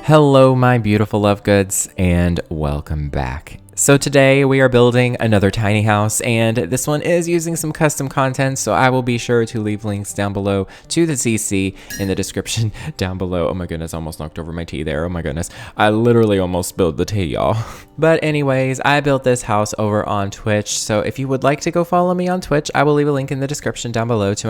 Hello, my beautiful love goods, and welcome back. So today we are building another tiny house, and this one is using some custom content, so I will be sure to leave links down below to the CC in the description down below. Oh my goodness, I almost knocked over my tea there. Oh my goodness, I literally almost spilled the tea, y'all. But anyways, I built this house over on Twitch, so if you would like to go follow me on Twitch, I will leave a link in the description down below to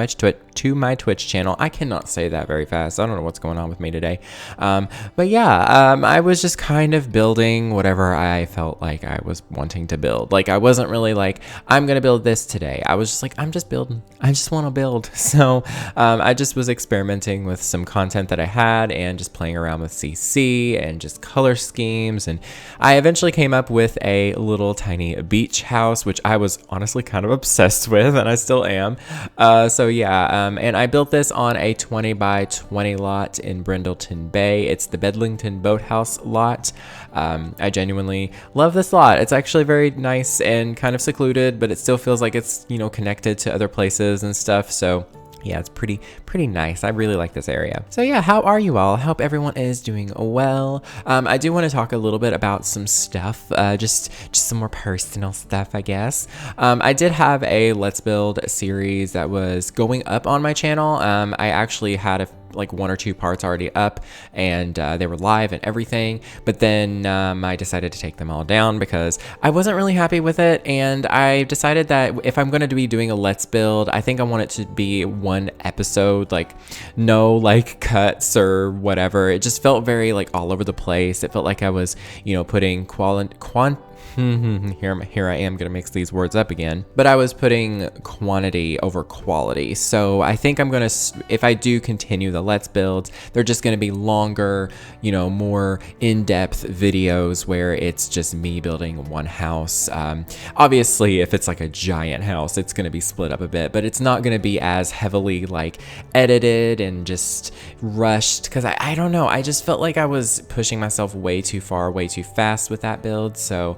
my Twitch channel. I cannot say that very fast. I don't know what's going on with me today. But yeah, I was just kind of building whatever I felt like I was wanting to build. Like, I wasn't really like, I'm gonna build this today. I was just like, I'm just building. I just want to build. So I just was experimenting with some content that I had and just playing around with CC and just color schemes. And I eventually came up with a little tiny beach house, which I was honestly kind of obsessed with, and I still am. So yeah, and I built this on a 20 by 20 lot in Brindleton Bay. It's the Brindleton Boathouse lot. I genuinely love this lot. It's actually very nice and kind of secluded, but it still feels like it's, you know, connected to other places and stuff. So yeah, it's pretty nice. I really like this area. So yeah, how are you all? I hope everyone is doing well. I do want to talk a little bit about some stuff, just some more personal stuff, I guess. I did have a Let's Build series that was going up on my channel. I actually had like 1 or 2 parts already up, and they were live and everything, but then I decided to take them all down because I wasn't really happy with it, and I decided that if I'm going to be doing a Let's Build, I think I want it to be one episode, like no like cuts or whatever. It just felt very like all over the place. It felt like I was, you know, putting here I am gonna mix these words up again, but I was putting quantity over quality. So I think I'm gonna, if I do continue the Let's Builds, they're just gonna be longer, you know, more in-depth videos where it's just me building one house. Obviously, if it's like a giant house, it's gonna be split up a bit, but it's not gonna be as heavily like edited and just rushed, because I don't know, I just felt like I was pushing myself way too far, way too fast with that build. So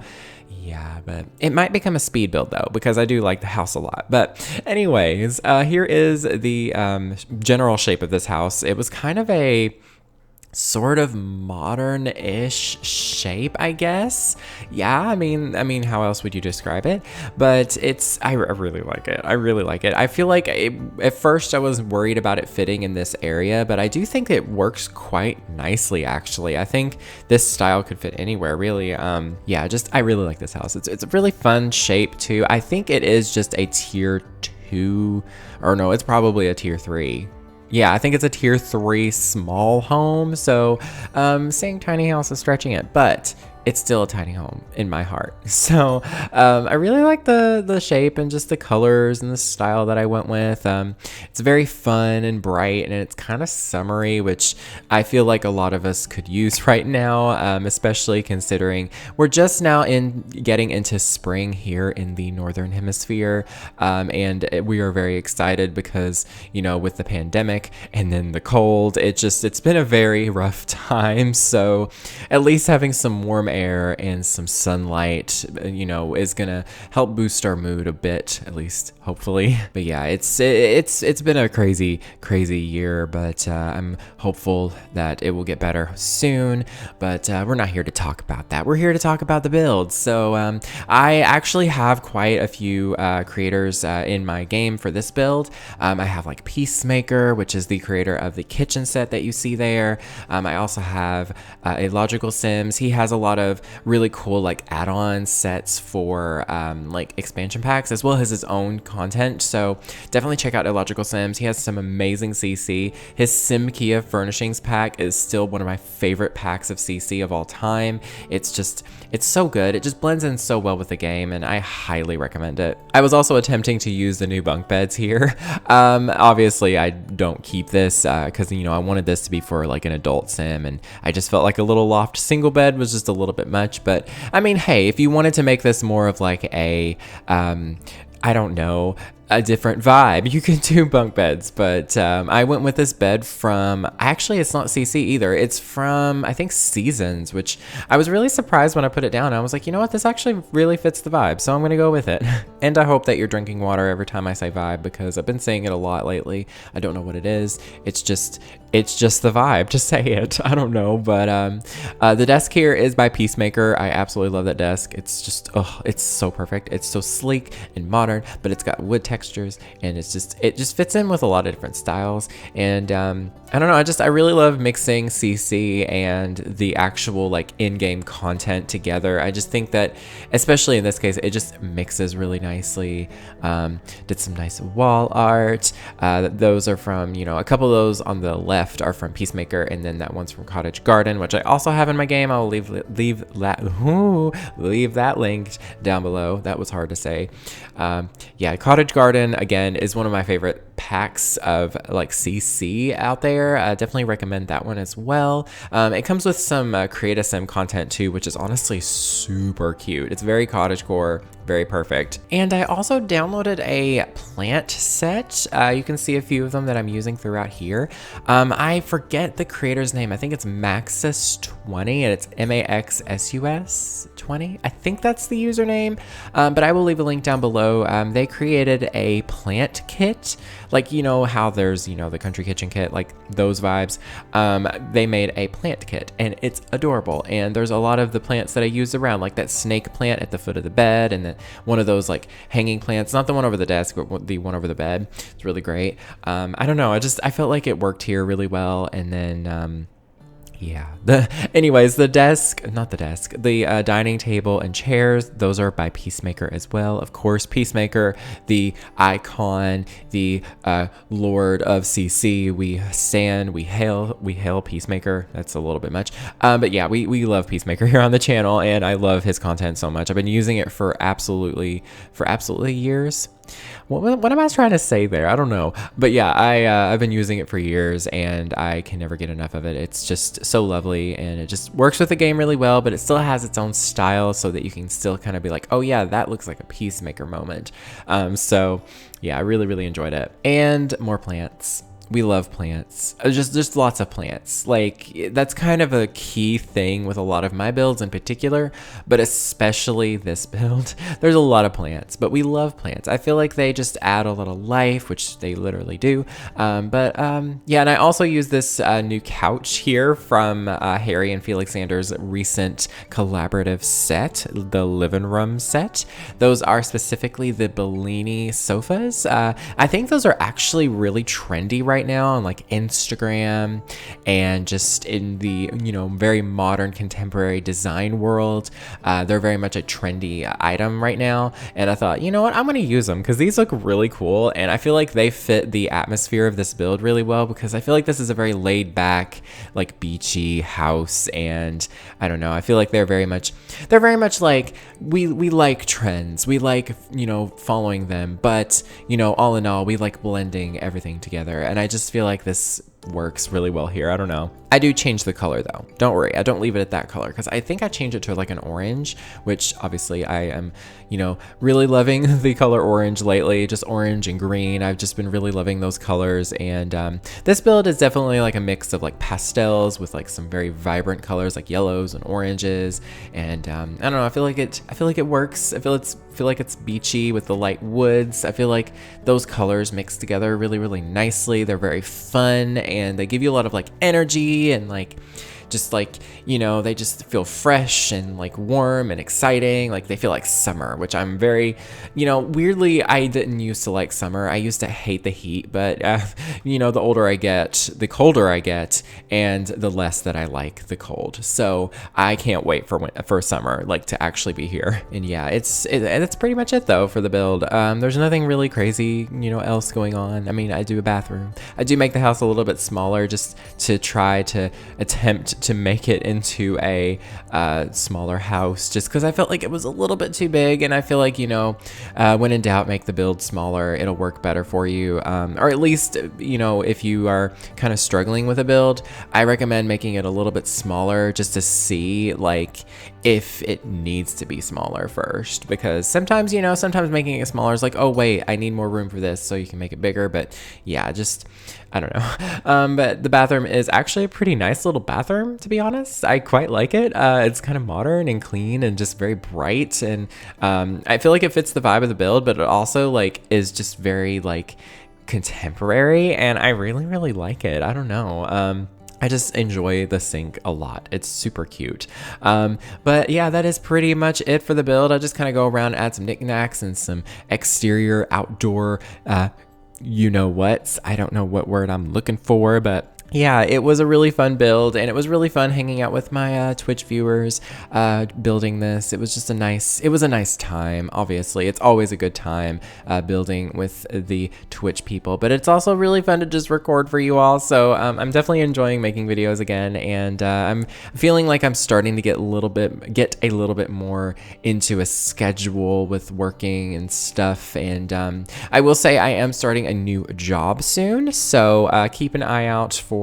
yeah, but it might become a speed build though, because I do like the house a lot. But anyways, here is the general shape of this house. It was kind of a sort of modern-ish shape, I guess. Yeah, I mean, how else would you describe it? But I really like it. I really like it. I feel like at first I was worried about it fitting in this area, but I do think it works quite nicely, actually. I think this style could fit anywhere, really. Yeah, I really like this house. It's a really fun shape, too. I think it is just a tier 2, or no, it's probably a tier 3. Yeah, I think it's a tier 3 small home, so saying tiny house is stretching it, but it's still a tiny home in my heart. So I really like the shape and just the colors and the style that I went with. It's very fun and bright, and it's kind of summery, which I feel like a lot of us could use right now, especially considering we're just now getting into spring here in the Northern Hemisphere, and we are very excited because, you know, with the pandemic and then the cold, it's been a very rough time. So at least having some warm air and some sunlight, you know, is gonna help boost our mood a bit, at least hopefully. But yeah, it's been a crazy year, but I'm hopeful that it will get better soon. But we're not here to talk about that. We're here to talk about the build. So I actually have quite a few creators in my game for this build. I have like Peacemaker, which is the creator of the kitchen set that you see there. I also have a Logical Sims. He has a lot of really cool like add-on sets for like expansion packs, as well as his own content. So definitely check out Illogical Sims. He has some amazing CC. His SimKia furnishings pack is still one of my favorite packs of CC of all time. It's so good. It just blends in so well with the game, and I highly recommend it. I was also attempting to use the new bunk beds here. Obviously I don't keep this because, you know, I wanted this to be for like an adult sim, and I just felt like a little loft single bed was just a little bit much. But I mean, hey, if you wanted to make this more of like a I don't know, a different vibe. You can do bunk beds, but I went with this bed from, actually it's not CC either. It's from, I think, Seasons, which I was really surprised when I put it down. I was like, you know what, this actually really fits the vibe, so I'm gonna go with it. And I hope that you're drinking water every time I say vibe, because I've been saying it a lot lately. I don't know what it is. It's just the vibe to say it. I don't know, but the desk here is by Peacemaker. I absolutely love that desk. It's just, oh, it's so perfect. It's so sleek and modern, but it's got wood textures, and it just fits in with a lot of different styles. And I don't know, I really love mixing CC and the actual like in-game content together. I just think that, especially in this case, it just mixes really nicely. Did some nice wall art. Those are from, you know, a couple of those on the left are from Peacemaker, and then that one's from Cottage Garden, which I also have in my game. I'll leave that linked down below. That was hard to say. Yeah, Cottage Garden again is one of my favorite packs of like CC out there. Definitely recommend that one as well. It comes with some Create a Sim content too, which is honestly super cute. It's very cottagecore, very perfect. And I also downloaded a plant set. You can see a few of them that I'm using throughout here. I forget the creator's name. I think it's Maxus20, and it's MAXSUS 20. I think that's the username, but I will leave a link down below. They created a plant kit, like, you know how there's, you know, the country kitchen kit, like those vibes. They made a plant kit, and it's adorable. And there's a lot of the plants that I use around, like that snake plant at the foot of the bed, and then one of those like hanging plants, not the one over the desk, but the one over the bed. It's really great. I don't know, I felt like it worked here really well. And then yeah, anyways, the dining table and chairs, those are by Peacemaker as well. Of course, Peacemaker, the icon, the Lord of CC. We hail Peacemaker. That's a little bit much, but yeah, we love Peacemaker here on the channel, and I love his content so much. I've been using it for absolutely years. What am I trying to say there? I don't know. But yeah, I've been using it for years, and I can never get enough of it. It's just so lovely, and it just works with the game really well, but it still has its own style, so that you can still kind of be like, oh yeah, that looks like a Peacemaker moment. So yeah, I really enjoyed it. And more plants. We love plants. Just lots of plants. Like, that's kind of a key thing with a lot of my builds in particular, but especially this build. There's a lot of plants, but we love plants. I feel like they just add a little life, which they literally do. Yeah, and I also use this new couch here from Harry and Felix Sanders' recent collaborative set, the living room set. Those are specifically the Bellini sofas. I think those are actually really trendy right now on like Instagram, and just in the, you know, very modern contemporary design world. They're very much a trendy item right now, and I thought, you know what, I'm gonna use them because these look really cool, and I feel like they fit the atmosphere of this build really well, because I feel like this is a very laid back, like beachy house, and I don't know, I feel like they're very much like we like trends, we like, you know, following them, but, you know, all in all, we like blending everything together, and I just feel like this works really well here. I don't know. I do change the color though. Don't worry, I don't leave it at that color, because I think I changed it to like an orange, which obviously I am, you know, really loving the color orange lately. Just orange and green. I've just been really loving those colors, and this build is definitely like a mix of like pastels with like some very vibrant colors like yellows and oranges, and I don't know, I feel like it works. I feel like it's beachy with the light woods. I feel like those colors mix together really nicely. They're very fun, and they give you a lot of like energy, and like just like, you know, they just feel fresh and like warm and exciting. Like they feel like summer, which I'm very, you know, weirdly, I didn't used to like summer. I used to hate the heat, but you know, the older I get, the colder I get, and the less that I like the cold. So I can't wait for summer, like to actually be here. And yeah, that's pretty much it though for the build. There's nothing really crazy, you know, else going on. I mean, I do a bathroom. I do make the house a little bit smaller just to try to attempt to make it into a smaller house, just because I felt like it was a little bit too big, and I feel like, you know, when in doubt, make the build smaller. It'll work better for you, or at least, you know, if you are kind of struggling with a build, I recommend making it a little bit smaller just to see like if it needs to be smaller first, because sometimes, you know, sometimes making it smaller is like, oh wait, I need more room for this, so you can make it bigger. But yeah, just, I don't know. But the bathroom is actually a pretty nice little bathroom, to be honest. I quite like it. It's kind of modern and clean and just very bright, and I feel like it fits the vibe of the build, but it also like is just very like contemporary, and I really like it. I don't know. I just enjoy the sink a lot. It's super cute. But yeah, that is pretty much it for the build. I just kind of go around, add some knickknacks and some exterior outdoor, you know what? I don't know what word I'm looking for, but yeah, it was a really fun build, and it was really fun hanging out with my Twitch viewers, building this. It was just a nice time. Obviously, it's always a good time building with the Twitch people, but it's also really fun to just record for you all. So I'm definitely enjoying making videos again, and I'm feeling like I'm starting to get a little bit more into a schedule with working and stuff. And I will say I am starting a new job soon, so keep an eye out for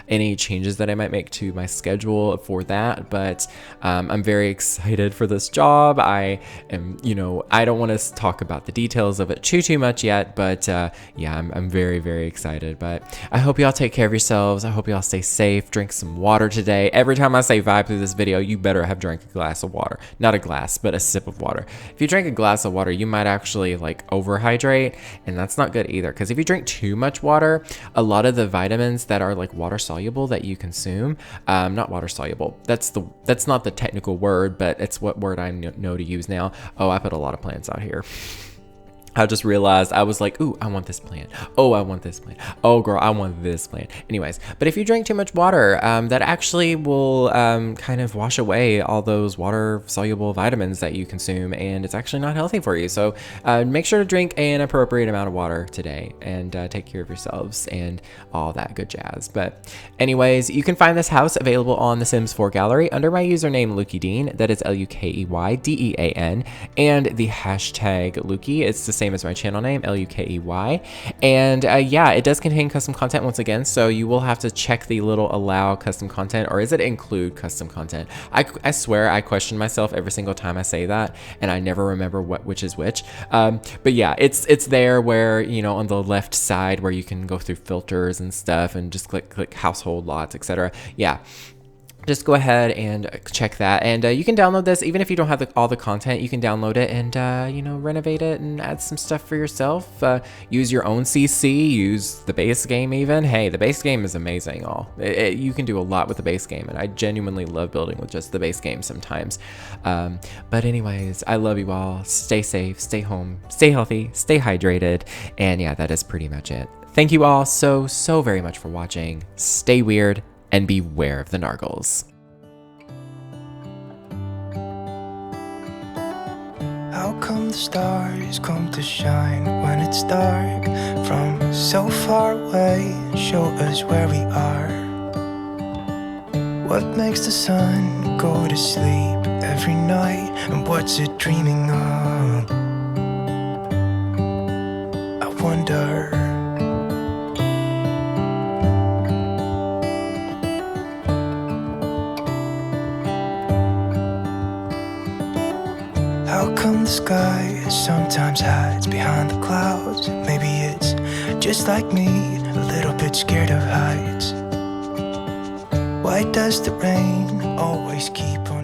any changes that I might make to my schedule for that. But I'm very excited for this job. I am, you know, I don't want to talk about the details of it too much yet, but yeah, I'm very excited. But I hope y'all take care of yourselves. I hope y'all stay safe, drink some water today. Every time I say vibe through this video, you better have drank a glass of water. Not a glass, but a sip of water. If you drink a glass of water, you might actually like overhydrate, and that's not good either, because if you drink too much water, a lot of the vitamins that are like water soluble that you consume, not water soluble, that's not the technical word, but it's what word I know to use now. Oh, I put a lot of plants out here. I just realized, I was like, ooh, I want this plant. Oh, I want this plant. Oh, girl, I want this plant. Anyways, but if you drink too much water, that actually will kind of wash away all those water-soluble vitamins that you consume, and it's actually not healthy for you. So make sure to drink an appropriate amount of water today, and take care of yourselves and all that good jazz. But anyways, you can find this house available on the Sims 4 gallery under my username lukeydean. That is lukeydean, and the hashtag Lukey. It's the same as my channel name, Lukey. And yeah, it does contain custom content once again, so you will have to check the little allow custom content, or is it include custom content? I swear I question myself every single time I say that, and I never remember which is which. But yeah, it's there where, you know, on the left side where you can go through filters and stuff and just click household lots, etc. Yeah. Just go ahead and check that, and you can download this. Even if you don't have all the content, you can download it and you know, renovate it and add some stuff for yourself. Use your own CC, use the base game even. Hey, the base game is amazing. You can do a lot with the base game, and I genuinely love building with just the base game sometimes. But anyways, I love you all. Stay safe, stay home, stay healthy, stay hydrated, and yeah, that is pretty much it. Thank you all so very much for watching. Stay weird and beware of the nargles. How come the stars come to shine when it's dark from so far away? Show us where we are. What makes the sun go to sleep every night, and what's it dreaming of? I wonder. How come the sky sometimes hides behind the clouds? Maybe it's just like me, a little bit scared of heights. Why does the rain always keep on